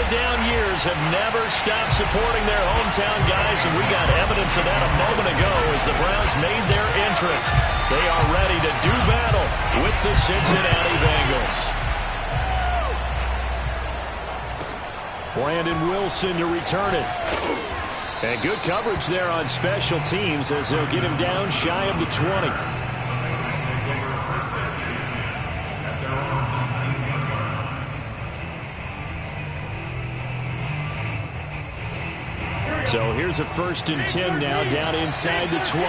the down years have never stopped supporting their hometown guys, and we got evidence of that a moment ago as the Browns made their entrance. They are ready to do battle with the Cincinnati Bengals. Brandon Wilson to return it. And good coverage there on special teams as they'll get him down shy of the 20. So here's a 1st and 10 now down inside the 20.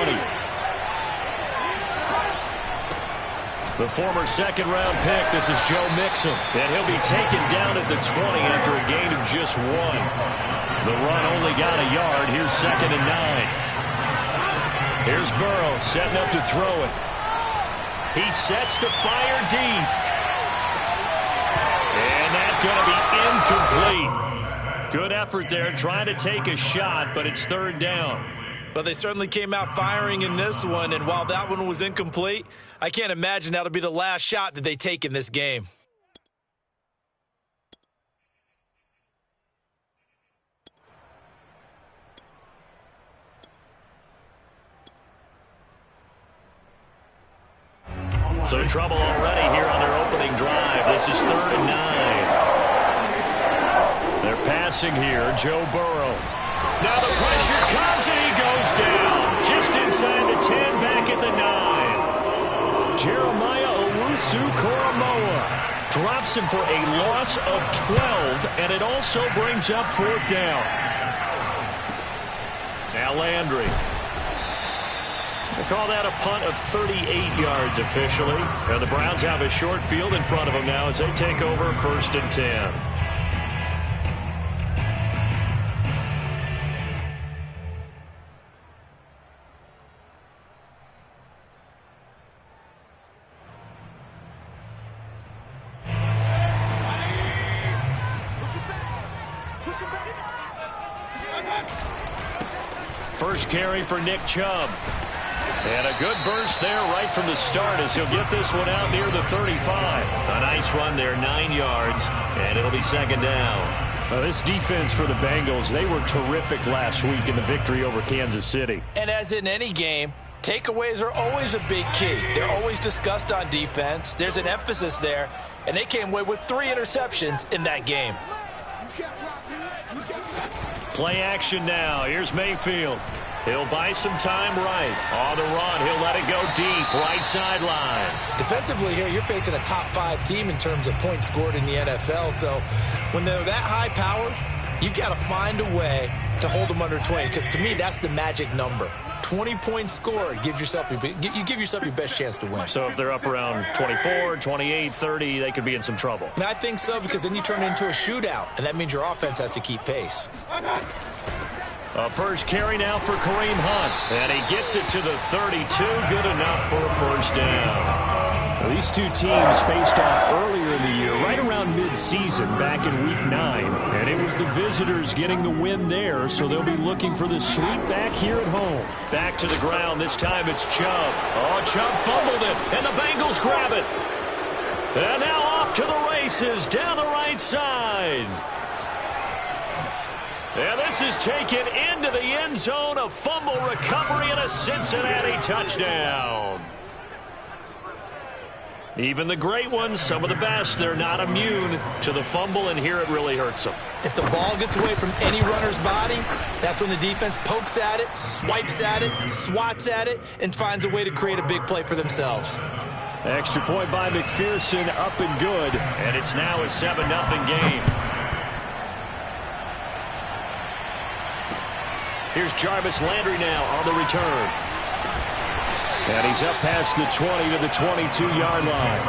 The former 2nd-round pick, this is Joe Mixon. And he'll be taken down at the 20 after a gain of just 1. The run only got a yard. Here's 2nd and 9. Here's Burrow setting up to throw it. He sets to fire deep. And that's going to be incomplete. Good effort there trying to take a shot, but it's 3rd down. But they certainly came out firing in this one, and while that one was incomplete, I can't imagine that'll be the last shot that they take in this game. So trouble already here on their opening drive. This is 3rd and 9. They're passing here, Joe Burrow. Now the pressure comes and he goes down. Just inside the 10, back at the 9. Jeremiah Owusu-Koramoah drops him for a loss of 12, and it also brings up 4th down. Now Landry. They call that a punt of 38 yards officially. And the Browns have a short field in front of them now as they take over 1st and 10. First carry for Nick Chubb. And a good burst there right from the start as he'll get this one out near the 35. A nice run there, 9 yards, and it'll be 2nd down. This defense for the Bengals, they were terrific last week in the victory over Kansas City. And as in any game, takeaways are always a big key. They're always discussed on defense. There's an emphasis there, and they came away with 3 interceptions in that game. Play action now. Here's Mayfield. He'll buy some time right. On the run, he'll let it go deep, right sideline. Defensively here, you're facing a top 5 team in terms of points scored in the NFL. So when they're that high-powered, you've got to find a way to hold them under 20. Because to me, that's the magic number. 20 points scored gives yourself you give yourself your best chance to win. So if they're up around 24, 28, 30, they could be in some trouble. And I think so, because then you turn it into a shootout, and that means your offense has to keep pace. A first carry now for Kareem Hunt. And he gets it to the 32. Good enough for a 1st down. Well, these two teams faced off earlier in the year, right around mid-season, back in Week 9. And it was the visitors getting the win there, so they'll be looking for the sweep back here at home. Back to the ground. This time it's Chubb. Oh, Chubb fumbled it, and the Bengals grab it. And now off to the races down the right side. And this is taken into the end zone. A fumble recovery and a Cincinnati touchdown. Even the great ones, some of the best, they're not immune to the fumble, and here it really hurts them. If the ball gets away from any runner's body, that's when the defense pokes at it, swipes at it, swats at it, and finds a way to create a big play for themselves. Extra point by McPherson, up and good, and it's now a 7-0 game. Here's Jarvis Landry now on the return. And he's up past the 20 to the 22-yard line.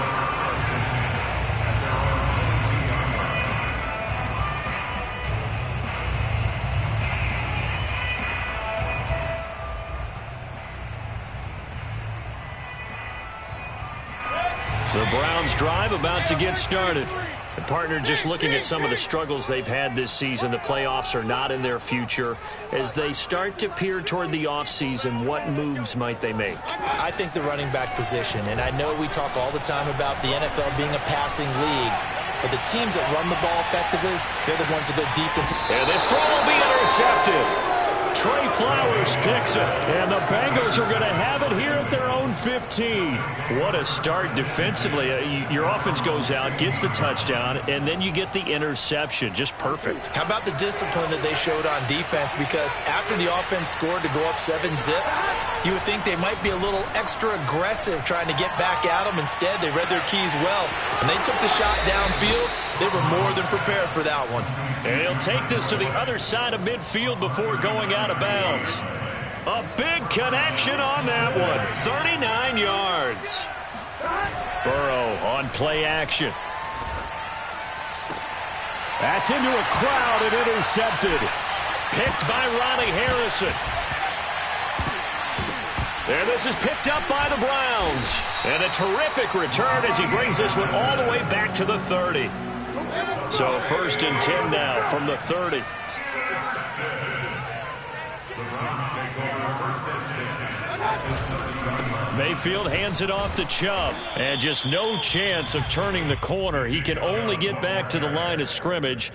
The Browns drive about to get started. The partner, just looking at some of the struggles they've had this season, the playoffs are not in their future. As they start to peer toward the offseason, what moves might they make? I think the running back position, and I know we talk all the time about the NFL being a passing league, but the teams that run the ball effectively, they're the ones that go deep into. And this throw will be intercepted. Trey Flowers picks it, and the Bengals are going to have it here at their own 15. What a start defensively. Your offense goes out, gets the touchdown, and then you get the interception. Just perfect. How about the discipline that they showed on defense? Because after the offense scored to go up 7-zip, you would think they might be a little extra aggressive trying to get back at them. Instead, they read their keys well, and they took the shot downfield. They were more than prepared for that one. And he'll take this to the other side of midfield before going out of bounds. A big connection on that one. 39 yards. Burrow on play action. That's into a crowd and intercepted. Picked by Ronnie Harrison. And this is picked up by the Browns. And a terrific return as he brings this one all the way back to the 30. So 1st and 10 now from the 30. Mayfield hands it off to Chubb. And just no chance of turning the corner. He can only get back to the line of scrimmage.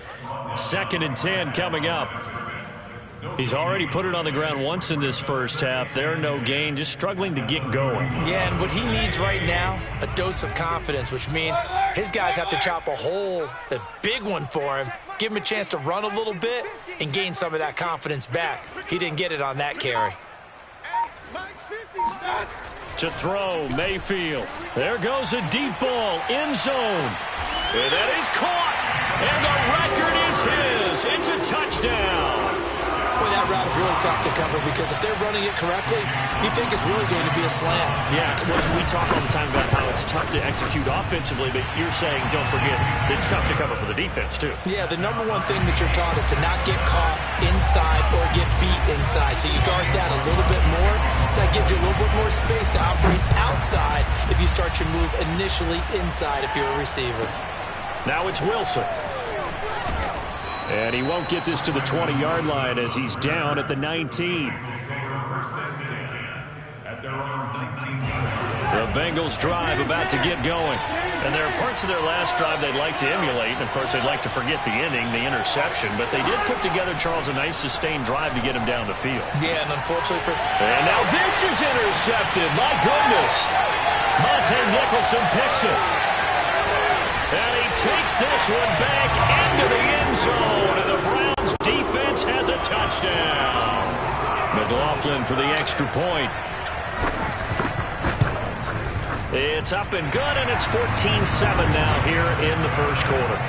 2nd and 10 coming up. He's already put it on the ground once in this first half. There, no gain, just struggling to get going. Yeah, and what he needs right now, a dose of confidence, which means his guys have to chop a hole, a big one for him, give him a chance to run a little bit and gain some of that confidence back. He didn't get it on that carry. To throw, Mayfield. There goes a deep ball, end zone. And that is caught. And the record is his. It's a touchdown. Boy, that route is really tough to cover because if they're running it correctly, you think it's really going to be a slant. Yeah, well, we talk all the time about how it's tough to execute offensively, but you're saying, don't forget, it's tough to cover for the defense, too. Yeah, the number one thing that you're taught is to not get caught inside or get beat inside. So you guard that a little bit more. So that gives you a little bit more space to operate outside if you start your move initially inside if you're a receiver. Now it's Wilson. And he won't get this to the 20-yard line as he's down at the 19. The Bengals drive about to get going. And there are parts of their last drive they'd like to emulate. And, of course, they'd like to forget the inning, the interception. But they did put together, Charles, a nice sustained drive to get him down the field. Yeah, and unfortunately for... And now this is intercepted. My goodness. Monte Nicholson picks it. And he takes this one back into the end zone. And the Browns defense has a touchdown. McLaughlin for the extra point. It's up and good, and it's 14-7 now here in the first quarter.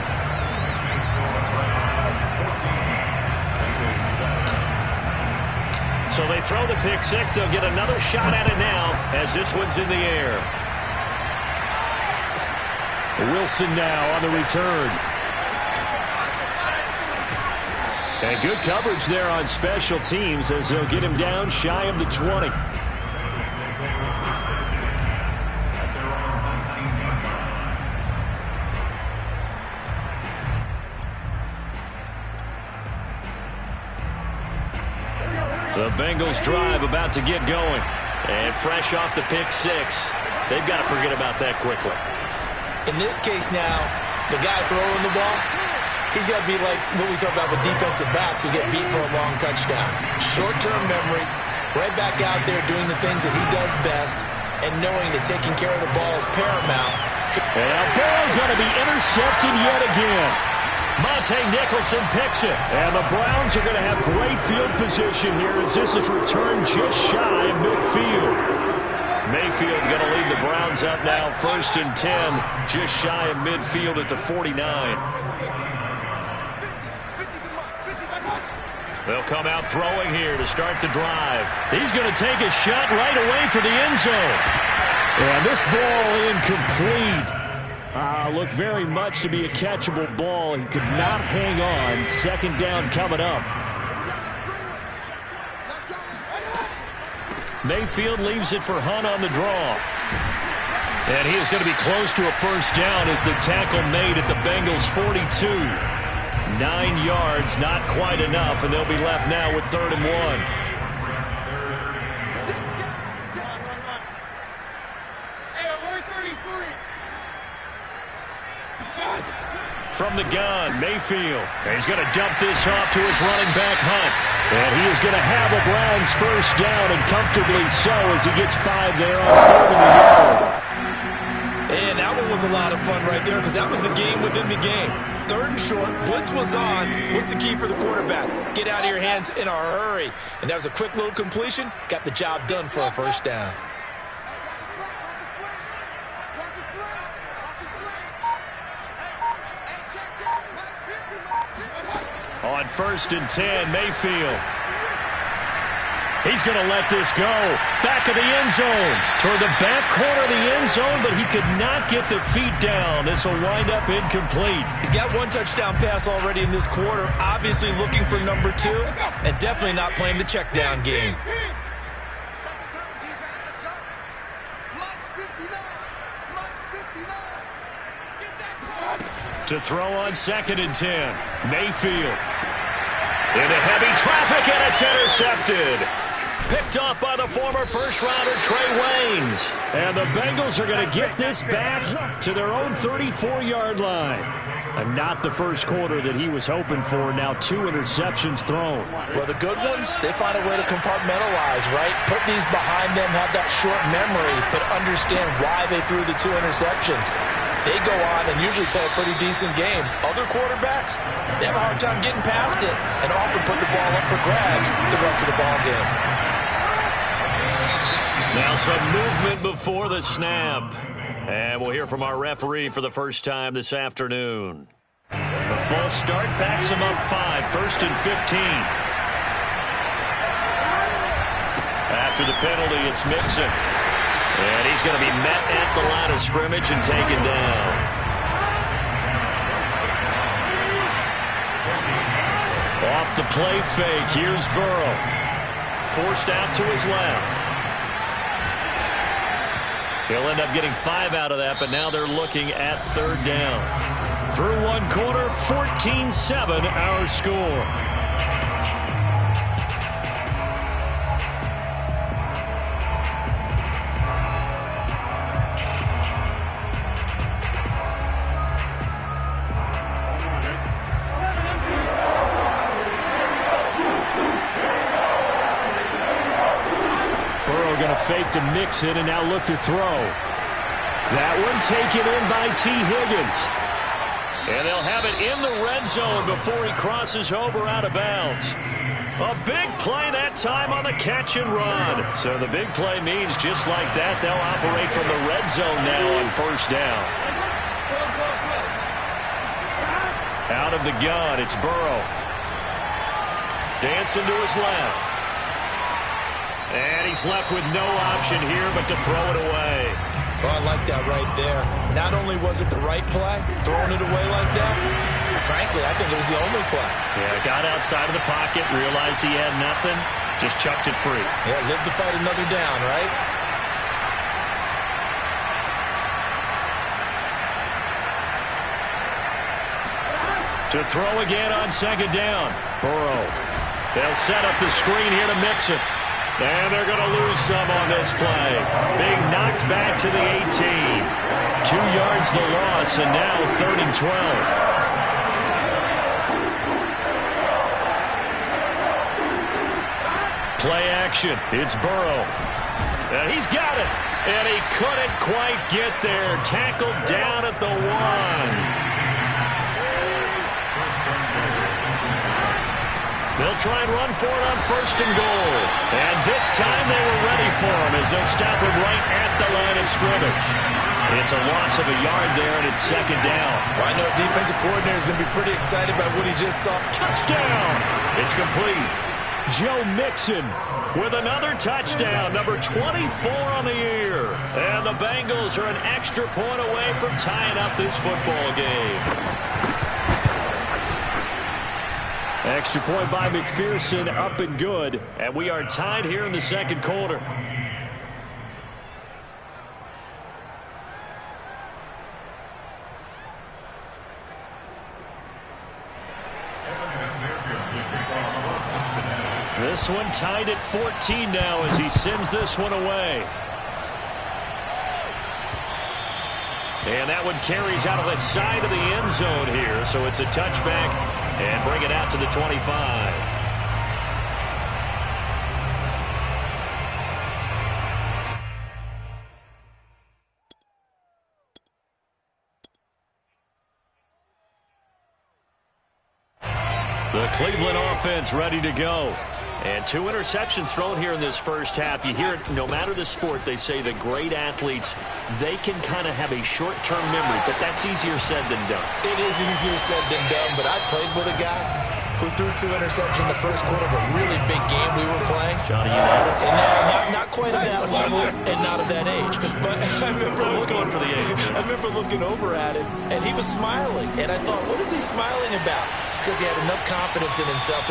So they throw the pick six. They'll get another shot at it now as this one's in the air. Wilson now on the return. And good coverage there on special teams as they'll get him down shy of the 20. The Bengals drive about to get going. And fresh off the pick six. They've got to forget about that quickly. In this case now, the guy throwing the ball, he's got to be like what we talk about with defensive backs who get beat for a long touchdown. Short-term memory, right back out there doing the things that he does best, and knowing that taking care of the ball is paramount. And now Burrow going to be intercepted yet again. Monte Nicholson picks it. And the Browns are going to have great field position here as this is returned just shy of midfield. Mayfield going to lead the Browns up now, 1st and 10, just shy of midfield at the 49. They'll come out throwing here to start the drive. He's going to take a shot right away for the end zone. And this ball incomplete. Looked very much to be a catchable ball. He could not hang on. 2nd down coming up. Mayfield leaves it for Hunt on the draw. And he is going to be close to a first down as the tackle made at the Bengals' 42. 9 yards, not quite enough, and they'll be left now with 3rd and 1. From the gun, Mayfield. He's going to dump this off to his running back, Hunt. And he is going to have a Browns first down, and comfortably so as he gets 5 there on 3rd and yard. And that one was a lot of fun right there because that was the game within the game. 3rd and short, blitz was on. What's the key for the quarterback? Get out of your hands in a hurry. And that was a quick little completion. Got the job done for a first down. On 1st and 10, Mayfield. He's going to let this go. Back of the end zone. Toward the back corner of the end zone, but he could not get the feet down. This will wind up incomplete. He's got 1 touchdown pass already in this quarter. Obviously looking for number 2, and definitely not playing the check down game. To throw on 2nd and 10. Mayfield. Into heavy traffic, and it's intercepted. Picked off by the former first-rounder Trey Waynes. And the Bengals are going to get this back to their own 34-yard line. And not the first quarter that he was hoping for. Now 2 interceptions thrown. Well, the good ones, they find a way to compartmentalize, right? Put these behind them, have that short memory, but understand why they threw the 2 interceptions. They go on and usually play a pretty decent game. Other quarterbacks, they have a hard time getting past it and often put the ball up for grabs the rest of the ball game. Now some movement before the snap. And we'll hear from our referee for the first time this afternoon. The false start backs him up 5, 1st and 15. After the penalty, it's Mixon. And he's going to be met at the line of scrimmage and taken down. Off the play fake, here's Burrow. Forced out to his left. He'll end up getting 5 out of that, but now they're looking at 3rd down. Through 1 quarter, 14-7 our score. Fake to Mixon and now look to throw. That one taken in by T. Higgins. And they'll have it in the red zone before he crosses over out of bounds. A big play that time on the catch and run. So the big play means just like that, they'll operate from the red zone now on 1st down. Out of the gun, it's Burrow. Dancing to his left. And he's left with no option here but to throw it away. Oh, I like that right there. Not only was it the right play, throwing it away like that, frankly, I think it was the only play. Yeah, got outside of the pocket, realized he had nothing, just chucked it free. Yeah, live to fight another down, right? To throw again on 2nd down. Burrow. They'll set up the screen here to Mixon. And they're going to lose some on this play. Being knocked back to the 18. 2 yards the loss, and now 3rd and 12. Play action. It's Burrow. And he's got it. And he couldn't quite get there. Tackled down at the 1. They'll try and run for it on 1st and goal. And this time they were ready for him as they'll stop him right at the line of scrimmage. It's a loss of a yard there, and it's 2nd down. Well, I know a defensive coordinator is going to be pretty excited about what he just saw. Touchdown! It's complete. Joe Mixon with another touchdown, number 24 on the year. And the Bengals are an extra point away from tying up this football game. Extra point by McPherson, up and good. And we are tied here in the 2nd quarter. This one tied at 14 now as he sends this one away. And that one carries out of the side of the end zone here. So it's a touchback and bring it out to the 25. The Cleveland offense ready to go. And 2 interceptions thrown here in this first half. You hear it, no matter the sport, they say the great athletes, they can kind of have a short-term memory, but that's easier said than done. It is easier said than done, but I played with a guy who threw 2 interceptions in the first quarter of a really big game we were playing. Johnny Unitas? No, not quite of that level and not of that age. But I remember looking over at him, and he was smiling. And I thought, what is he smiling about? It's because he had enough confidence in himself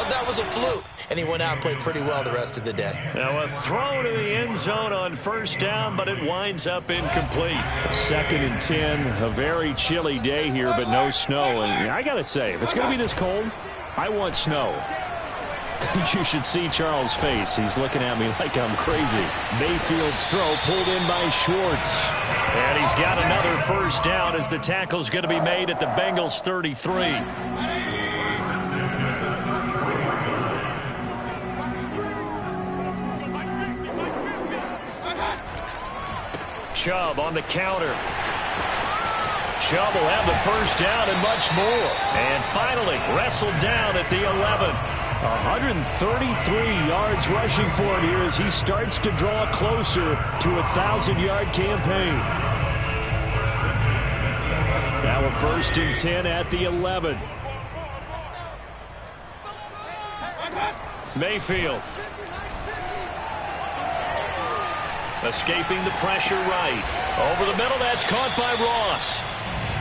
that was a fluke. And he went out and played pretty well the rest of the day. Now a throw to the end zone on first down, but it winds up incomplete. 2nd and 10, a very chilly day here, but no snow. And I got to say, if it's going to be this cold, I want snow. You should see Charles' face. He's looking at me like I'm crazy. Mayfield's throw pulled in by Schwartz. And he's got another first down as the tackle's going to be made at the Bengals 33. Chubb on the counter. Chubb will have the first down and much more. And finally wrestled down at the 11. 133 yards rushing for him here as he starts to draw closer to a 1,000-yard campaign. Now a 1st and 10 at the 11. Mayfield. Escaping the pressure right. Over the middle, that's caught by Ross.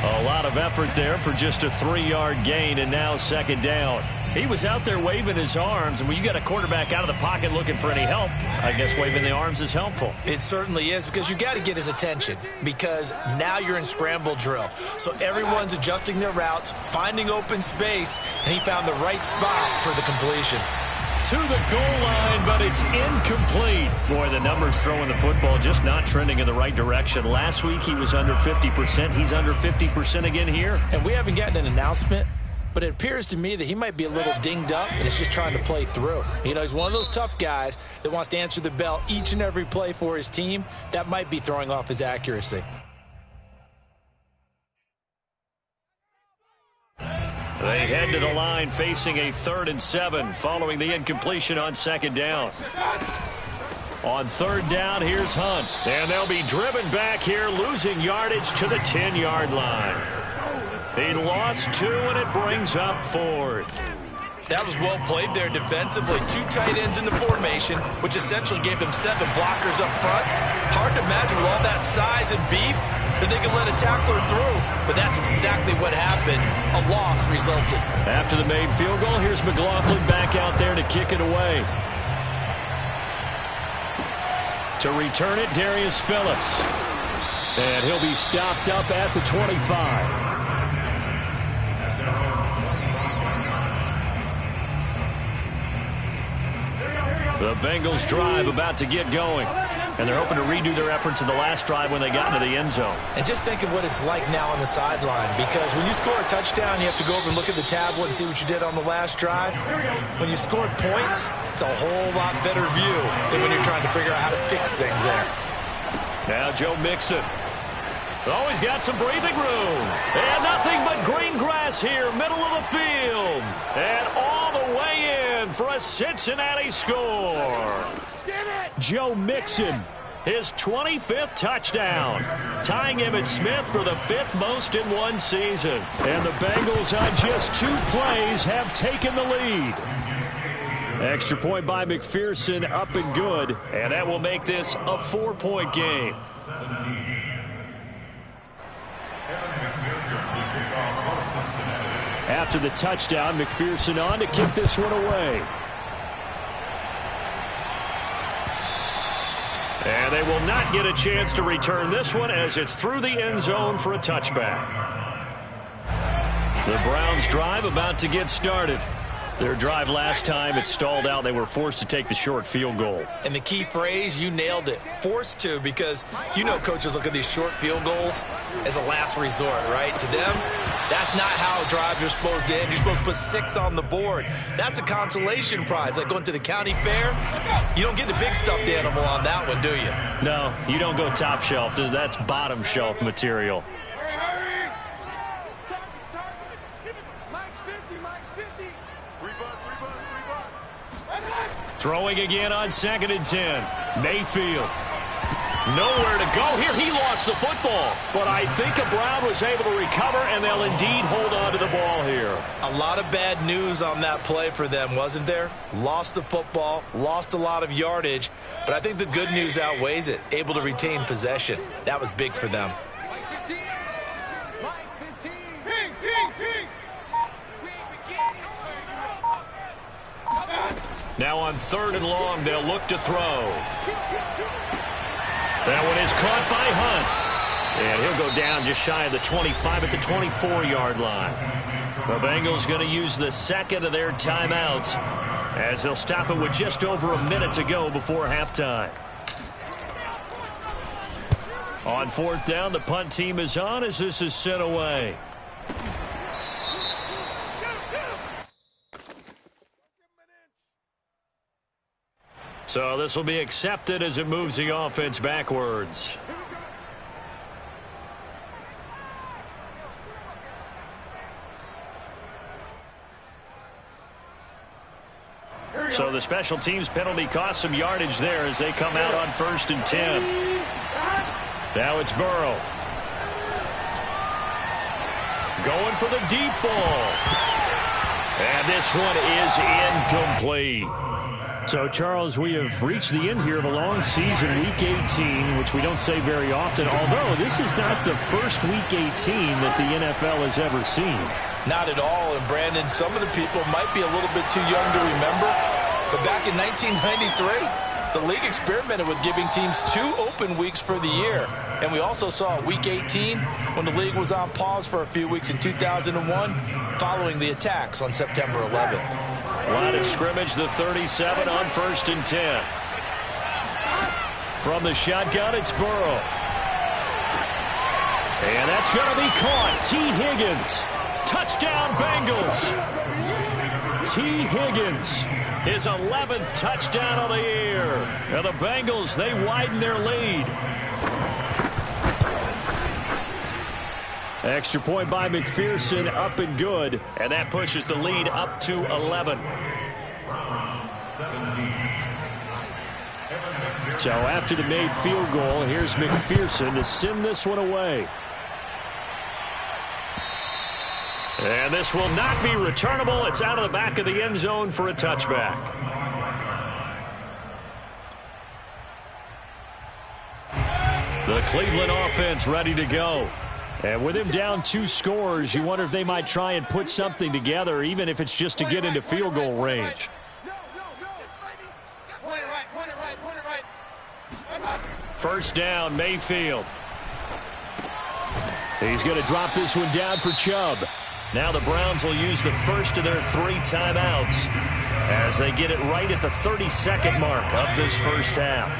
A lot of effort there for just a 3-yard gain, and now 2nd down. He was out there waving his arms, and when you got a quarterback out of the pocket looking for any help, I guess waving the arms is helpful. It certainly is, because you got to get his attention, because now you're in scramble drill. So everyone's adjusting their routes, finding open space, and he found the right spot for the completion. To the goal line, but it's incomplete. Boy, the numbers throwing the football just not trending in the right direction. Last week he was under 50%. He's under 50% again here. And we haven't gotten an announcement, but it appears to me that he might be a little dinged up and is just trying to play through. You know, he's one of those tough guys that wants to answer the bell each and every play for his team. That might be throwing off his accuracy. They head to the line facing a 3rd and 7 following the incompletion on 2nd down. On 3rd down, here's Hunt. And they'll be driven back here, losing yardage to the 10-yard line. He lost 2, and it brings up 4th. That was well played there defensively. 2 tight ends in the formation, which essentially gave them 7 blockers up front. Hard to imagine with all that size and beef that they could let a tackler through, but that's exactly what happened. A loss resulted. After the made field goal, here's McLaughlin back out there to kick it away. To return it, Darius Phillips. And he'll be stopped up at the 25. The Bengals drive about to get going. And they're hoping to redo their efforts in the last drive when they got into the end zone. And just think of what it's like now on the sideline, because when you score a touchdown, you have to go over and look at the tablet and see what you did on the last drive. When you scored points, it's a whole lot better view than when you're trying to figure out how to fix things there. Now Joe Mixon. Always got some breathing room. And nothing but green grass here, middle of the field. And all the way in for a Cincinnati score. Joe Mixon, his 25th touchdown, tying Emmitt Smith for the 5th most in one season. And the Bengals on just 2 plays have taken the lead. Extra point by McPherson, up and good. And that will make this a 4-point game. After the touchdown, McPherson on to kick this one away. And they will not get a chance to return this one as it's through the end zone for a touchback. The Browns drive about to get started. Their drive last time, it stalled out. They were forced to take the short field goal. And the key phrase, you nailed it, forced to, because you know coaches look at these short field goals as a last resort, right? To them, that's not how drives are supposed to end. You're supposed to put 6 on the board. That's a consolation prize, like going to the county fair. You don't get the big stuffed animal on that one, do you? No, you don't go top shelf. That's bottom shelf material. Throwing again on 2nd and 10. Mayfield. Nowhere to go here. He lost the football. But I think Brown was able to recover, and they'll indeed hold on to the ball here. A lot of bad news on that play for them, wasn't there? Lost the football, lost a lot of yardage. But I think the good news outweighs it. Able to retain possession. That was big for them. Now on 3rd and long, they'll look to throw. That one is caught by Hunt. And he'll go down just shy of the 25 at the 24-yard line. The Bengals going to use the second of their timeouts as they'll stop it with just over a minute to go before halftime. On 4th down, the punt team is on as this is sent away. So this will be accepted as it moves the offense backwards. So the special teams penalty cost some yardage there as they come out on 1st and 10. Now it's Burrow. Going for the deep ball. And this one is incomplete. So, Charles, we have reached the end here of a long season, Week 18, which we don't say very often, although this is not the first Week 18 that the NFL has ever seen. Not at all, and Brandon, some of the people might be a little bit too young to remember, but back in 1993, the league experimented with giving teams 2 open weeks for the year. And we also saw Week 18 when the league was on pause for a few weeks in 2001 following the attacks on September 11th. Line of scrimmage, the 37 on 1st and 10. From the shotgun, it's Burrow. And that's going to be caught. T. Higgins. Touchdown, Bengals. T. Higgins. His 11th touchdown of the year. And the Bengals, they widen their lead. Extra point by McPherson, up and good. And that pushes the lead up to 11. So after the made field goal, here's McPherson to send this one away. And this will not be returnable. It's out of the back of the end zone for a touchback. The Cleveland offense ready to go. And with him down 2 scores, you wonder if they might try and put something together, even if it's just to get into field goal range. First down, Mayfield. He's going to drop this one down for Chubb. Now the Browns will use the first of their 3 timeouts as they get it right at the 32nd mark of this first half.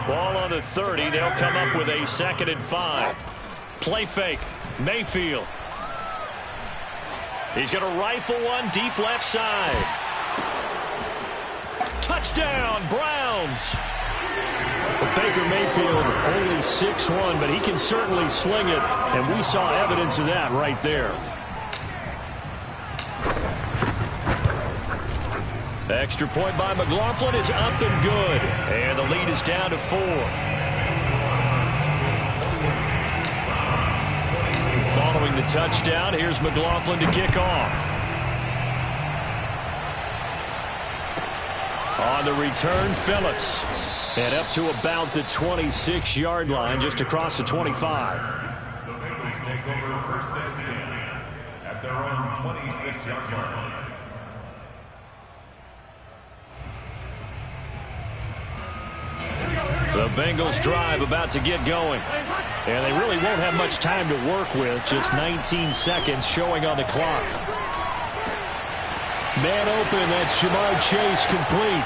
Ball on the 30. They'll come up with a 2nd and 5. Play fake. Mayfield. He's going to rifle one deep left side. Touchdown, Browns. Baker Mayfield only 6'1", but he can certainly sling it, and we saw evidence of that right there. Extra point by McLaughlin is up and good, and the lead is down to 4. Following the touchdown, here's McLaughlin to kick off. On the return, Phillips. And up to about the 26-yard line, just across the 25. The Bengals take over 1st and 10 at their own 26-yard line. The Bengals drive about to get going. And they really won't have much time to work with. Just 19 seconds showing on the clock. Man open, that's Ja'Marr Chase complete.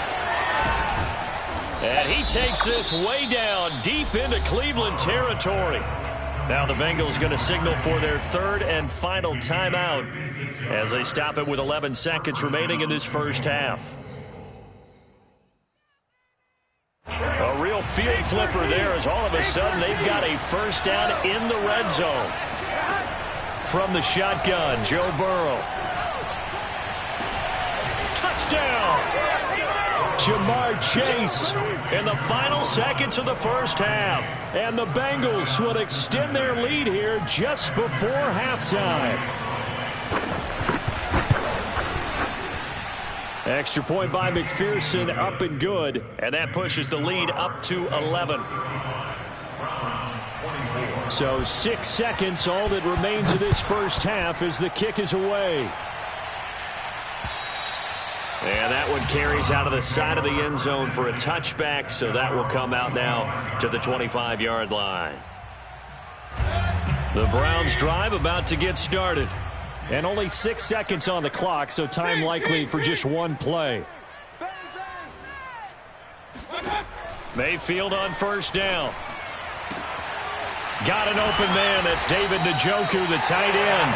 And he takes this way down, deep into Cleveland territory. Now the Bengals going to signal for their third and final timeout as they stop it with 11 seconds remaining in this first half. A real field flipper there as all of a sudden they've got a first down in the red zone. From the shotgun, Joe Burrow. Touchdown! Ja'Marr Chase in the final seconds of the first half. And the Bengals will extend their lead here just before halftime. Extra point by McPherson, up and good. And that pushes the lead up to 11. So 6 seconds, all that remains of this first half as the kick is away. And that one carries out of the side of the end zone for a touchback, so that will come out now to the 25-yard line. The Browns drive about to get started. And only 6 seconds on the clock, so time likely for just one play. Mayfield on first down. Got an open man. That's David Njoku, the tight end.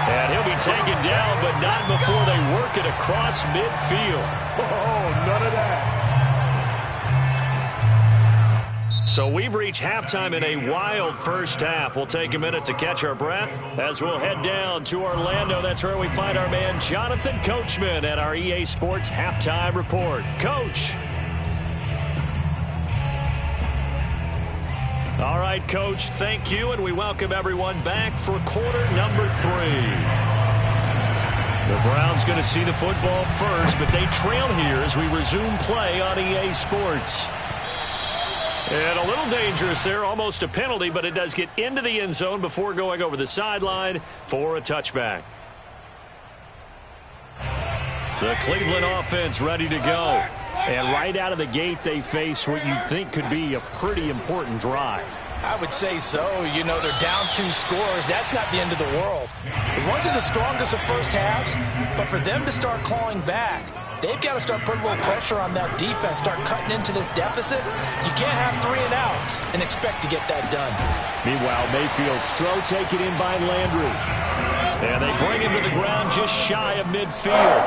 And he'll be taken down, but not before they work it across midfield. Oh, none of that. So we've reached halftime in a wild first half. We'll take a minute to catch our breath as we'll head down to Orlando. That's where we find our man Jonathan Coachman at our EA Sports Halftime Report. Coach. All right, Coach, thank you, and we welcome everyone back for quarter number 3. The Browns going to see the football first, but they trail here as we resume play on EA Sports. And a little dangerous there, almost a penalty, but it does get into the end zone before going over the sideline for a touchback. The Cleveland offense ready to go. And right out of the gate, they face what you think could be a pretty important drive. I would say so. You know, they're down 2 scores. That's not the end of the world. It wasn't the strongest of first halves, but for them to start clawing back, they've got to start putting a little pressure on that defense, start cutting into this deficit. You can't have 3 and outs and expect to get that done. Meanwhile, Mayfield's throw taken in by Landry. And they bring him to the ground just shy of midfield.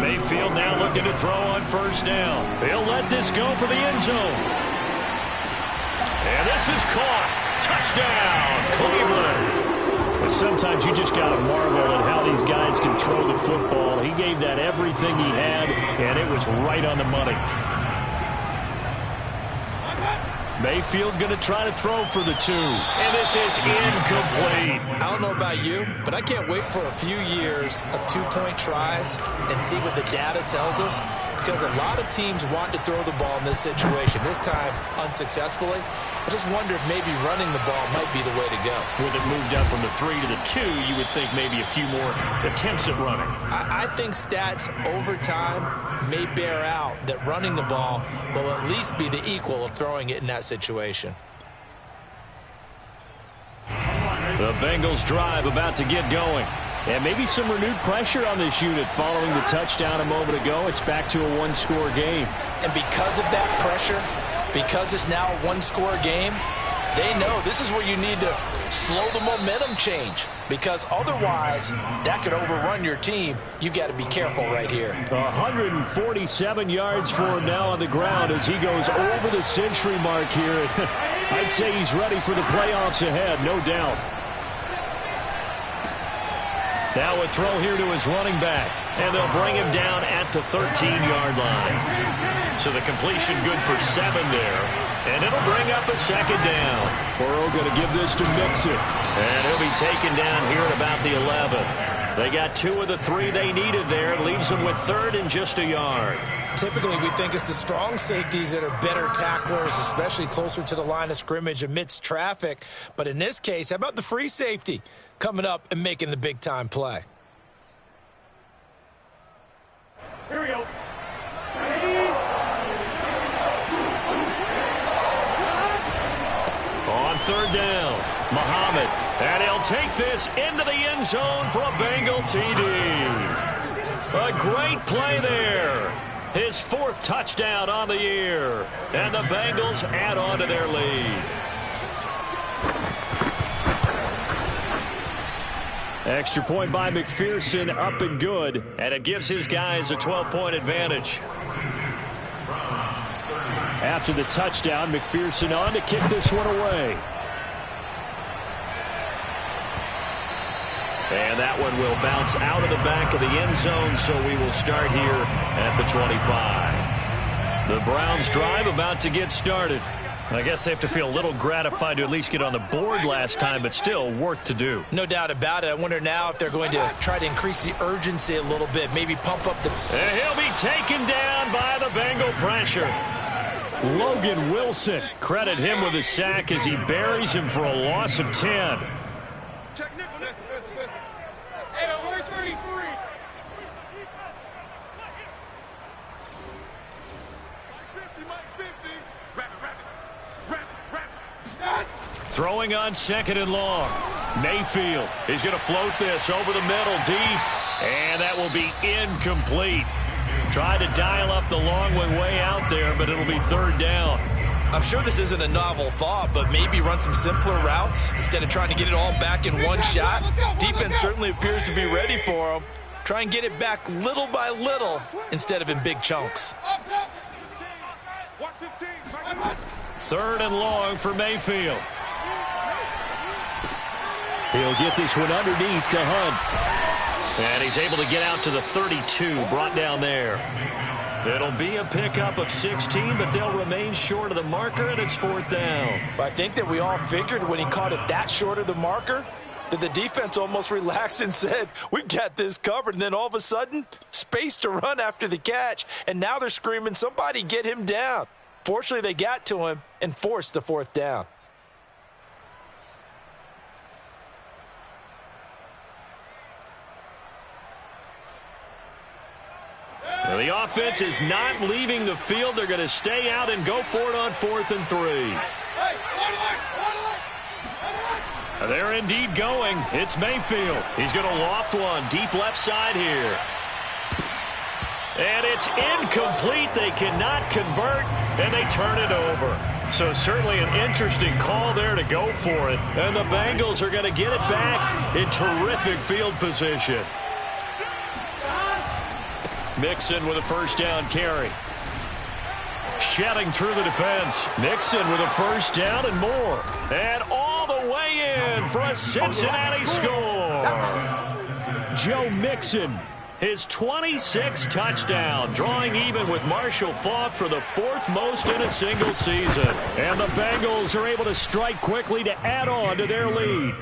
Mayfield now looking to throw on first down. He'll let this go for the end zone. And this is caught. Touchdown, Cleveland. But sometimes you just got to marvel at how these guys can throw the football. He gave that everything he had, and it was right on the money. Mayfield going to try to throw for the 2. And this is incomplete. I don't know about you, but I can't wait for a few years of 2-point tries and see what the data tells us, because a lot of teams want to throw the ball in this situation. This time, unsuccessfully. I just wonder if maybe running the ball might be the way to go. With it moved up from the 3 to the 2, you would think maybe a few more attempts at running. I think stats over time may bear out that running the ball will at least be the equal of throwing it in that situation. The Bengals drive about to get going. And maybe some renewed pressure on this unit following the touchdown a moment ago. It's back to a 1-score game. And because of that pressure, because it's now a 1-score game, they know this is where you need to slow the momentum change, because otherwise that could overrun your team. You've got to be careful right here. 147 yards for him now on the ground as he goes over the century mark here. I'd say he's ready for the playoffs ahead, no doubt. Now a throw here to his running back, and they'll bring him down at the 13-yard line. So the completion good for 7 there, and it'll bring up a second down. Burrow going to give this to Mixon, and he'll be taken down here at about the 11. They got 2 of the 3 they needed there. It leaves them with 3rd and just a yard. Typically, we think it's the strong safeties that are better tacklers, especially closer to the line of scrimmage amidst traffic. But in this case, how about the free safety coming up and making the big-time play? Here we go. On third down. Muhammad, and he'll take this into the end zone for a Bengal TD. A great play there. His 4th touchdown on the year. And the Bengals add on to their lead. Extra point by McPherson, up and good. And it gives his guys a 12-point advantage. After the touchdown, McPherson on to kick this one away. And that one will bounce out of the back of the end zone, so we will start here at the 25. The Browns drive about to get started. I guess they have to feel a little gratified to at least get on the board last time, but still work to do. No doubt about it. I wonder now if they're going to try to increase the urgency a little bit, maybe pump up the... And he'll be taken down by the Bengal pressure. Logan Wilson, credit him with a sack as he buries him for a loss of 10. Throwing on 2nd and long. Mayfield is going to float this over the middle deep. And that will be incomplete. Try to dial up the long one way out there, but it'll be 3rd down. I'm sure this isn't a novel thought, but maybe run some simpler routes instead of trying to get it all back in one shot. Defense certainly appears to be ready for them. Try and get it back little by little instead of in big chunks. 3rd and long for Mayfield. He'll get this one underneath to Hunt. And he's able to get out to the 32, brought down there. It'll be a pickup of 16, but they'll remain short of the marker, and it's 4th down. But I think that we all figured when he caught it that short of the marker that the defense almost relaxed and said, we've got this covered. And then all of a sudden, space to run after the catch. And now they're screaming, somebody get him down. Fortunately, they got to him and forced the 4th down. Well, the offense is not leaving the field. They're going to stay out and go for it on 4th and 3. They're indeed going. It's Mayfield. He's going to loft one deep left side here. And it's incomplete. They cannot convert, and they turn it over. So certainly an interesting call there to go for it. And the Bengals are going to get it back in terrific field position. Mixon with a 1st down carry. Shedding through the defense. Mixon with a 1st down and more. And all the way in for a Cincinnati score. Joe Mixon, his 26th touchdown, drawing even with Marshall Faulk for the 4th most in a single season. And the Bengals are able to strike quickly to add on to their lead.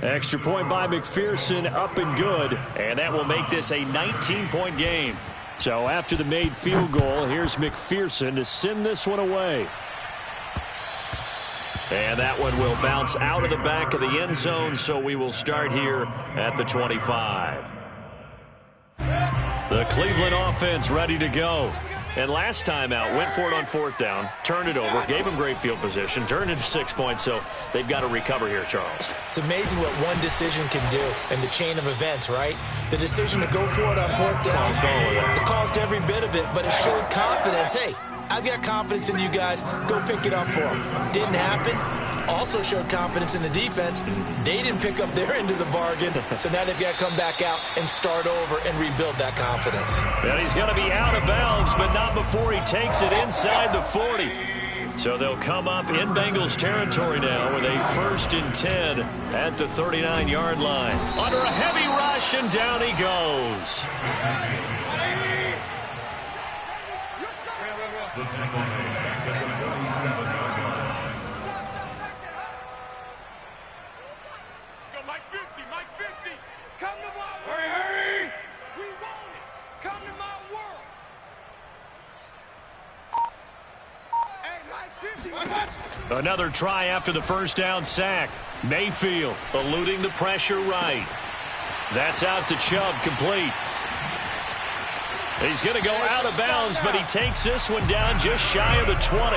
Extra point by McPherson, up and good. And that will make this a 19-point game. So after the made field goal, here's McPherson to send this one away. And that one will bounce out of the back of the end zone, so we will start here at the 25. The Cleveland offense ready to go. And last time out, went for it on 4th down, turned it over, gave them great field position, turned into 6 points, so they've got to recover here, Charles. It's amazing what one decision can do in the chain of events, right? The decision to go for it on 4th down, Caused all of that. It caused every bit of it, but it showed confidence. Hey, I've got confidence in you guys. Go pick it up for them. Didn't happen. Also showed confidence in the defense. They didn't pick up their end of the bargain, so now they've got to come back out and start over and rebuild that confidence. And he's going to be out of bounds, but not before he takes it inside the 40. So they'll come up in Bengals territory now with a 1st and 10 at the 39-yard line. Under a heavy rush, and down he goes. The tackle made back to the 47-yard line. Go Mike 50, Mike 50. Come to my world. Hurry. We want it. Come to my world. Hey, Mike's 50. Another try after the 1st down sack. Mayfield eluding the pressure right. That's out to Chubb, complete. He's going to go out of bounds, but he takes this one down just shy of the 20.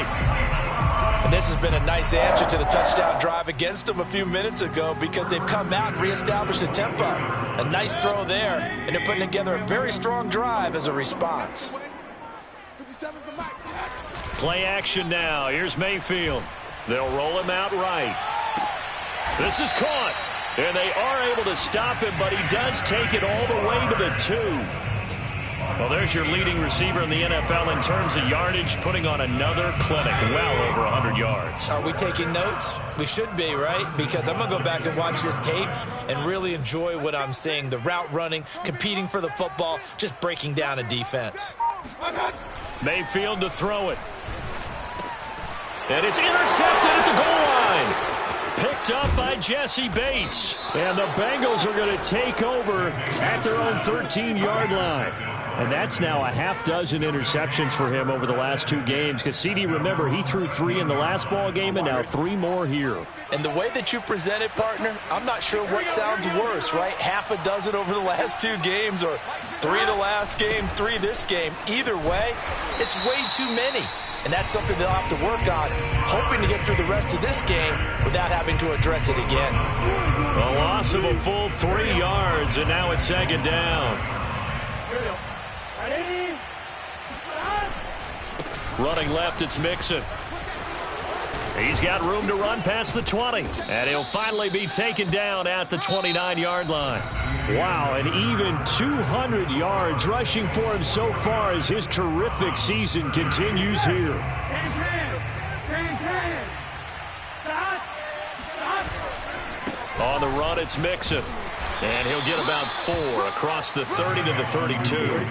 And this has been a nice answer to the touchdown drive against them a few minutes ago because they've come out and reestablished the tempo. A nice throw there, and they're putting together a very strong drive as a response. Play action now. Here's Mayfield. They'll roll him out right. This is caught. And they are able to stop him, but he does take it all the way to the 2. Well, there's your leading receiver in the NFL in terms of yardage, putting on another clinic, well over 100 yards. Are we taking notes? We should be, right? Because I'm going to go back and watch this tape and really enjoy what I'm seeing. The route running, competing for the football, just breaking down a defense. Mayfield to throw it. And it's intercepted at the goal line. Picked up by Jesse Bates. And the Bengals are going to take over at their own 13-yard line. And that's now a half dozen interceptions for him over the last 2 games. Because CD, remember, he threw 3 in the last ball game and now 3 more here. And the way that you present it, partner, I'm not sure what sounds worse, right? Half a dozen over the last 2 games or 3 the last game, 3 this game. Either way, it's way too many. And that's something they'll have to work on, hoping to get through the rest of this game without having to address it again. A loss of a full 3 yards, and now it's second down. Running left, it's Mixon. He's got room to run past the 20, and he'll finally be taken down at the 29-yard line. Wow, and even 200 yards rushing for him so far as his terrific season continues here. On the run, it's Mixon, and he'll get about 4 across the 30 to the 32.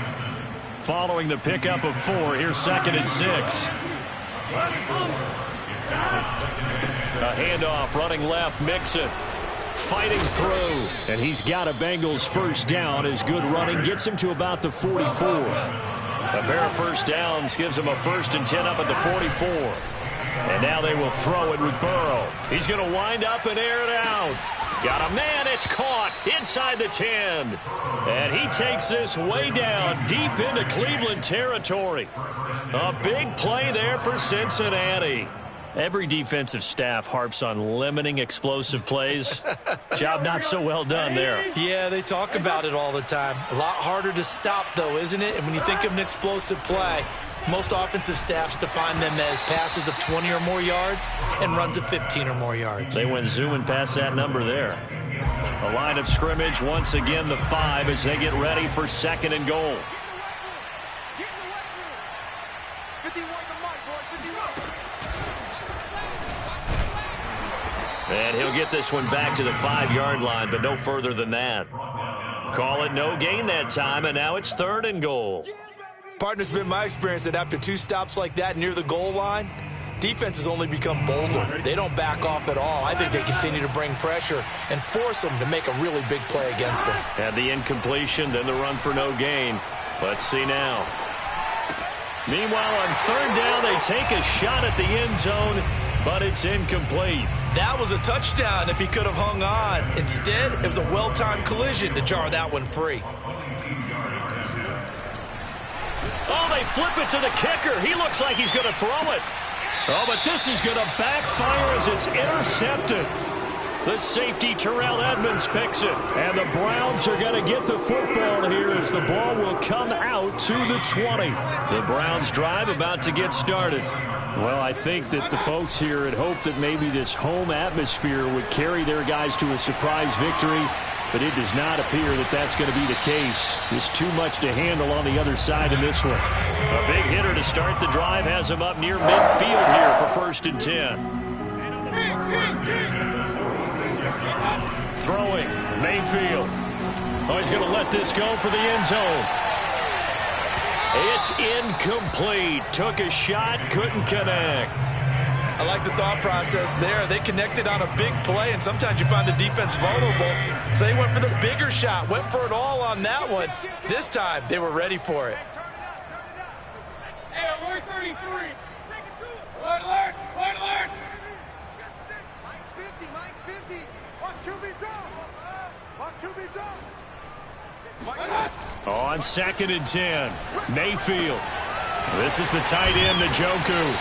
Following the pickup of 4, here's 2nd and 6. A handoff, running left, Mixon. Fighting through, and he's got a Bengals first down as good running gets him to about the 44. A pair of first downs gives him a 1st and 10 up at the 44. And now they will throw it with Burrow. He's going to wind up and air it out. Got a man, it's caught inside the 10. And he takes this way down deep into Cleveland territory. A big play there for Cincinnati. Every defensive staff harps on limiting explosive plays. Job not so well done there. Yeah, they talk about it all the time. A lot harder to stop, though, isn't it? And when you think of an explosive play, most offensive staffs define them as passes of 20 or more yards and runs of 15 or more yards. They went zooming past that number there. A line of scrimmage, once again the 5 as they get ready for 2nd and goal. And he'll get this one back to the 5-yard line, but no further than that. Call it no gain that time, and now it's 3rd and goal. Partner's been my experience that after 2 stops like that near the goal line, defenses only become bolder. They don't back off at all. I think they continue to bring pressure and force them to make a really big play against them. Had the incompletion, then the run for no gain. Let's see now. Meanwhile, on 3rd down, they take a shot at the end zone, but it's incomplete. That was a touchdown if he could have hung on. Instead, it was a well-timed collision to jar that one free. Oh, they flip it to the kicker. He looks like he's going to throw it. Oh, but this is going to backfire as it's intercepted. The safety, Terrell Edmonds, picks it. And the Browns are going to get the football here as the ball will come out to the 20. The Browns drive about to get started. Well, I think that the folks here had hoped that maybe this home atmosphere would carry their guys to a surprise victory, but it does not appear that that's going to be the case. There's too much to handle on the other side in this one. A big hitter to start the drive has him up near midfield here for 1st and 10. Throwing, Mayfield. Oh, he's going to let this go for the end zone. It's incomplete. Took a shot, couldn't connect. I like the thought process there. They connected on a big play, and sometimes you find the defense vulnerable. So they went for the bigger shot, went for it all on that one. This time, they were ready for it. Hey, alert 33. Alert, alert, alert, alert. Mike's 50, Mike's 50. Watch QB drop. Watch QB drop. On 2nd and 10, Mayfield. This is the tight end, Njoku.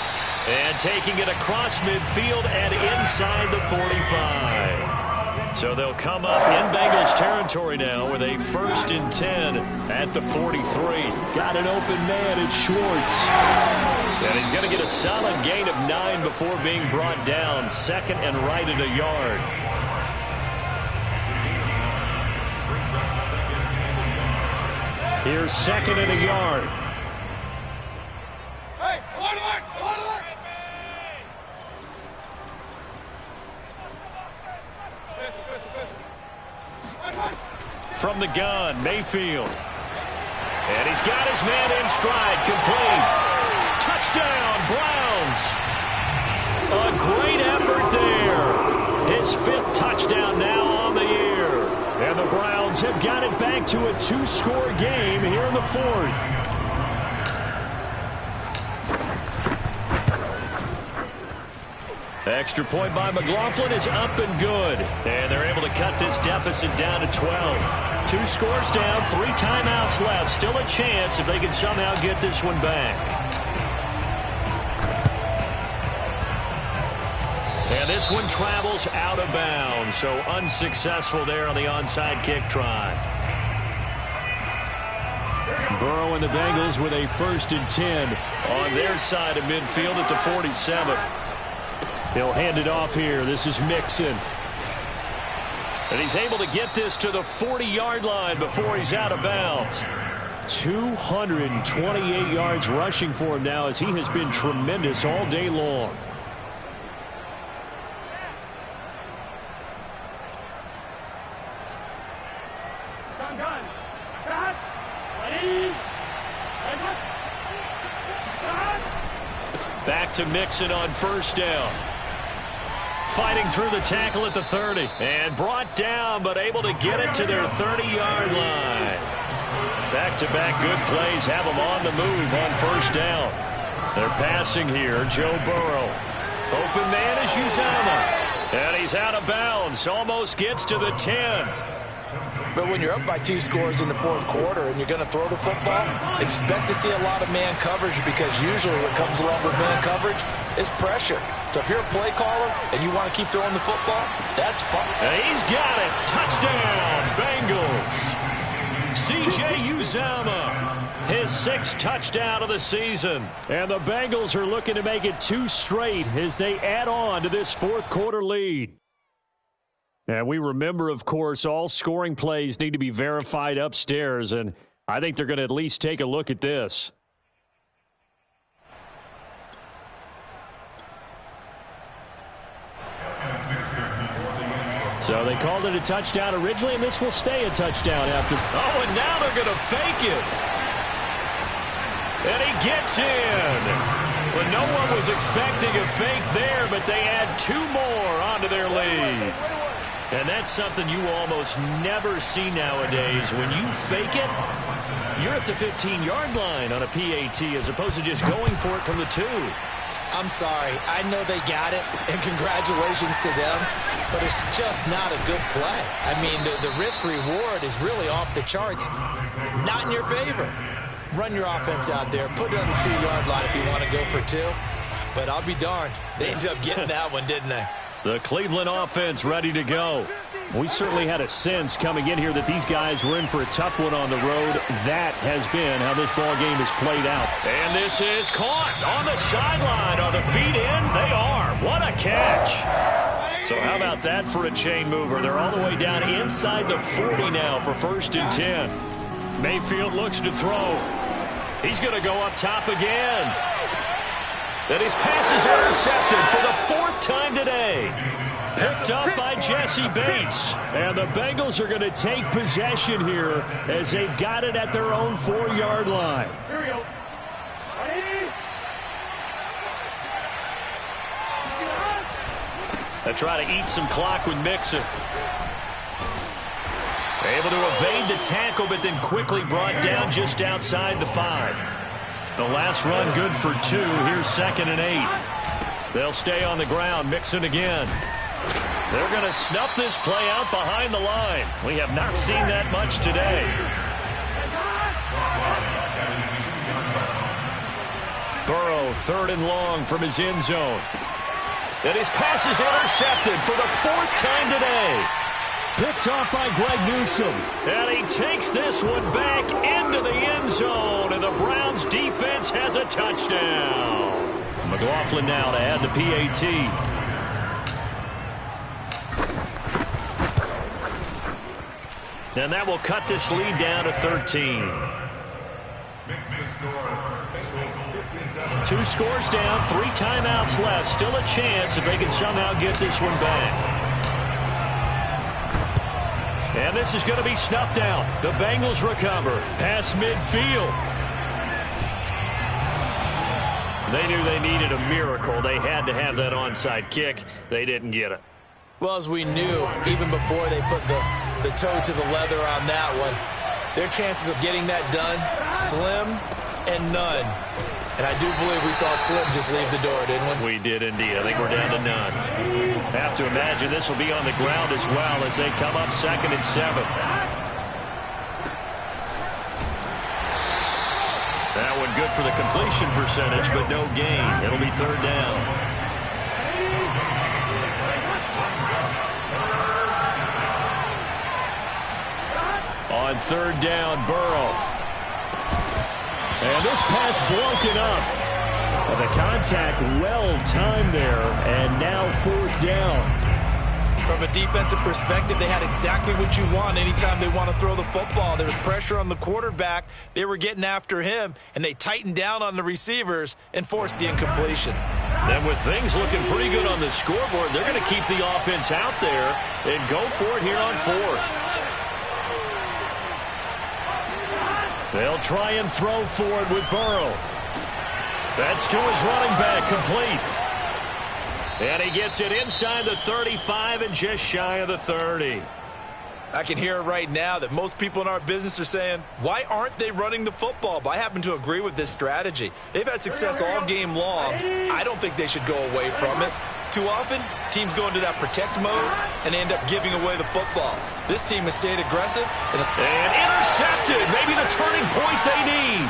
And taking it across midfield and inside the 45. So they'll come up in Bengals territory now with a 1st and 10 at the 43. Got an open man, it's Schwartz. And he's going to get a solid gain of 9 before being brought down. 2nd and right at a yard. Here's 2nd and a yard. From the gun, Mayfield. And he's got his man in stride, complete. Touchdown, Browns. A great effort there. His 5th touchdown now on the year. And the Browns have got it back to a 2-score game here in the 4th. Extra point by McLaughlin is up and good. And they're able to cut this deficit down to 12. 2 scores down, 3 timeouts left. Still a chance if they can somehow get this one back. And this one travels out of bounds. So unsuccessful there on the onside kick try. Burrow and the Bengals with a 1st and 10 on their side of midfield at the 47. He'll hand it off here. This is Mixon. And he's able to get this to the 40-yard line before he's out of bounds. 228 yards rushing for him now as he has been tremendous all day long. Back to Mixon on 1st down. Fighting through the tackle at the 30. And brought down, but able to get it to their 30-yard line. Back-to-back good plays have them on the move on 1st down. They're passing here. Joe Burrow. Open man is Uzomah. And he's out of bounds. Almost gets to the 10. But when you're up by 2 scores in the 4th quarter and you're going to throw the football, expect to see a lot of man coverage because usually what comes along with man coverage is pressure. So if you're a play caller and you want to keep throwing the football, that's fun. And he's got it. Touchdown, Bengals. C.J. Uzomah, his 6th touchdown of the season. And the Bengals are looking to make it 2 straight as they add on to this 4th quarter lead. And we remember, of course, all scoring plays need to be verified upstairs, and I think they're going to at least take a look at this. So they called it a touchdown originally, and this will stay a touchdown after. Oh, and now they're going to fake it. And he gets in. Well, no one was expecting a fake there, but they add 2 more onto their lead. And that's something you almost never see nowadays. When you fake it, you're at the 15-yard line on a PAT as opposed to just going for it from the 2. I'm sorry. I know they got it, and congratulations to them, but it's just not a good play. I mean, the risk-reward is really off the charts. Not in your favor. Run your offense out there. Put it on the 2-yard line if you want to go for 2. But I'll be darned. They ended up getting that one, didn't they? The Cleveland offense ready to go. We certainly had a sense coming in here that these guys were in for a tough one on the road. That has been how this ball game has played out. And this is caught on the sideline. Are the feet in? They are. What a catch. So how about that for a chain mover? They're all the way down inside the 40 now for 1st and 10. Mayfield looks to throw. He's going to go up top again. Then his pass is intercepted for the 4th time today. Picked up by Jesse Bates. And the Bengals are going to take possession here as they've got it at their own 4-yard line. Here we go. Ready? They try to eat some clock with Mixon. Able to evade the tackle, but then quickly brought down just outside the 5. The last run good for 2. Here's 2nd and 8. They'll stay on the ground. Mixon again. They're going to snuff this play out behind the line. We have not seen that much today. Burrow, 3rd and long from his end zone. And his pass is intercepted for the 4th time today. Picked off by Greg Newsome. And he takes this one back into the end zone. And the Browns defense has a touchdown. McLaughlin now to add the PAT. And that will cut this lead down to 13. 2 scores down, 3 timeouts left. Still a chance if they can somehow get this one back. And this is going to be snuffed out. The Bengals recover. Past midfield. They knew they needed a miracle. They had to have that onside kick. They didn't get it. Well, as we knew, even before they put the toe to the leather on that one, their chances of getting that done, slim and none. And I do believe we saw Slim just leave the door, didn't we? We did indeed. I think we're down to none. Have to imagine this will be on the ground as well as they come up 2nd and 7. That one good for the completion percentage, but no gain. It'll be 3rd down. On 3rd down, Burrow. And this pass broken up. And the contact well-timed there, and now 4th down. From a defensive perspective, they had exactly what you want anytime they want to throw the football. There was pressure on the quarterback. They were getting after him, and they tightened down on the receivers and forced the incompletion. And with things looking pretty good on the scoreboard, they're going to keep the offense out there and go for it here on 4th. They'll try and throw for it with Burrow. That's to his running back, complete. And he gets it inside the 35 and just shy of the 30. I can hear it right now that most people in our business are saying, why aren't they running the football? But I happen to agree with this strategy. They've had success all game long. I don't think they should go away from it. Too often, teams go into that protect mode and end up giving away the football. This team has stayed aggressive. And intercepted. Maybe the turning point they need.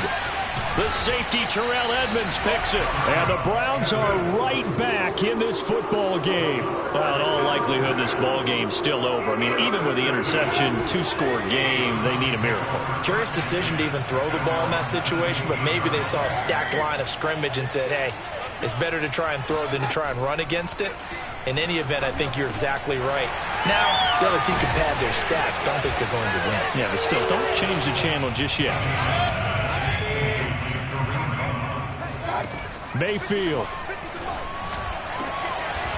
The safety, Terrell Edmonds, picks it. And the Browns are right back in this football game. Well, in all likelihood, this ball game's still over. I mean, even with the interception, 2-score game, they need a miracle. Curious decision to even throw the ball in that situation, but maybe they saw a stacked line of scrimmage and said, hey, it's better to try and throw than to try and run against it. In any event, I think you're exactly right. Now, the other team can pad their stats, but I don't think they're going to win. Yeah, but still, don't change the channel just yet. Mayfield.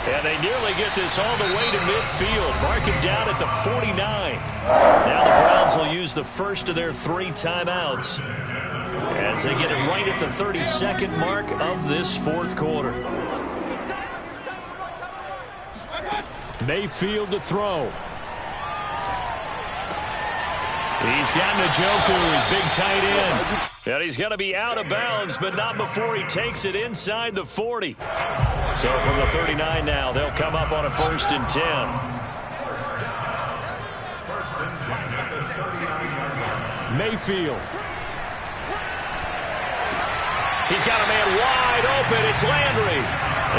And they nearly get this all the way to midfield. Mark him down at the 49. Now the Browns will use the first of their 3 timeouts as they get it right at the 32nd mark of this 4th quarter. Mayfield to throw. He's got Njoku, his big tight end. And he's going to be out of bounds, but not before he takes it inside the 40. So from the 39 now, they'll come up on a 1st and 10. Mayfield. He's got a man wide open. It's Landry.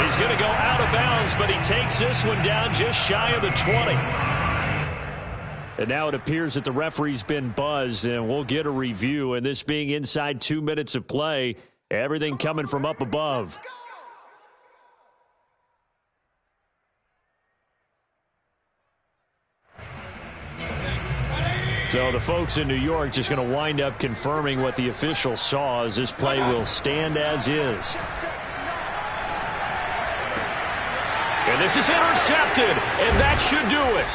He's going to go out of bounds, but he takes this one down just shy of the 20. And now it appears that the referee's been buzzed, and we'll get a review. And this being inside 2 minutes of play, everything coming from up above. So the folks in New York just going to wind up confirming what the official saw as this play will stand as is. And this is intercepted, and that should do it.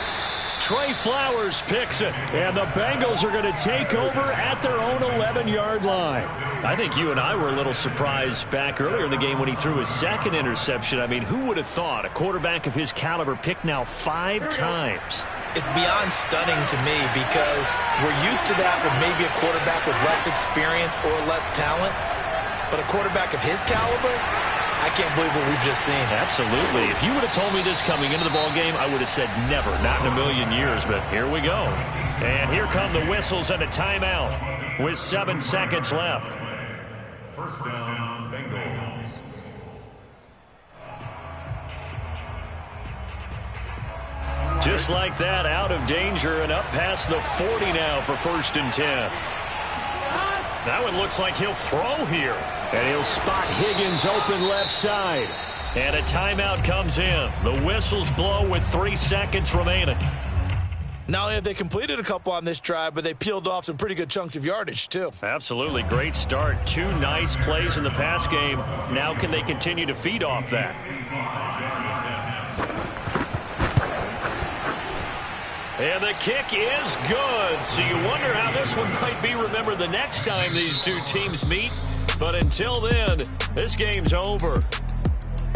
Trey Flowers picks it, and the Bengals are going to take over at their own 11-yard line. I think you and I were a little surprised back earlier in the game when he threw his 2nd interception. I mean, who would have thought a quarterback of his caliber picked now 5 times? It's beyond stunning to me because we're used to that with maybe a quarterback with less experience or less talent. But a quarterback of his caliber, I can't believe what we've just seen. Absolutely. If you would have told me this coming into the ball game, I would have said never, not in a million years. But here we go. And here come the whistles and a timeout with 7 seconds left. 1st down, Bengals. Just like that, out of danger and up past the 40 now for 1st and 10. That one looks like he'll throw here. And he'll spot Higgins open left side. And a timeout comes in. The whistles blow with 3 seconds remaining. Not only have they completed a couple on this drive, but they peeled off some pretty good chunks of yardage, too. Absolutely. Great start. 2 nice plays in the pass game. Now can they continue to feed off that? And the kick is good. So you wonder how this one might be remembered the next time these two teams meet. But until then, this game's over.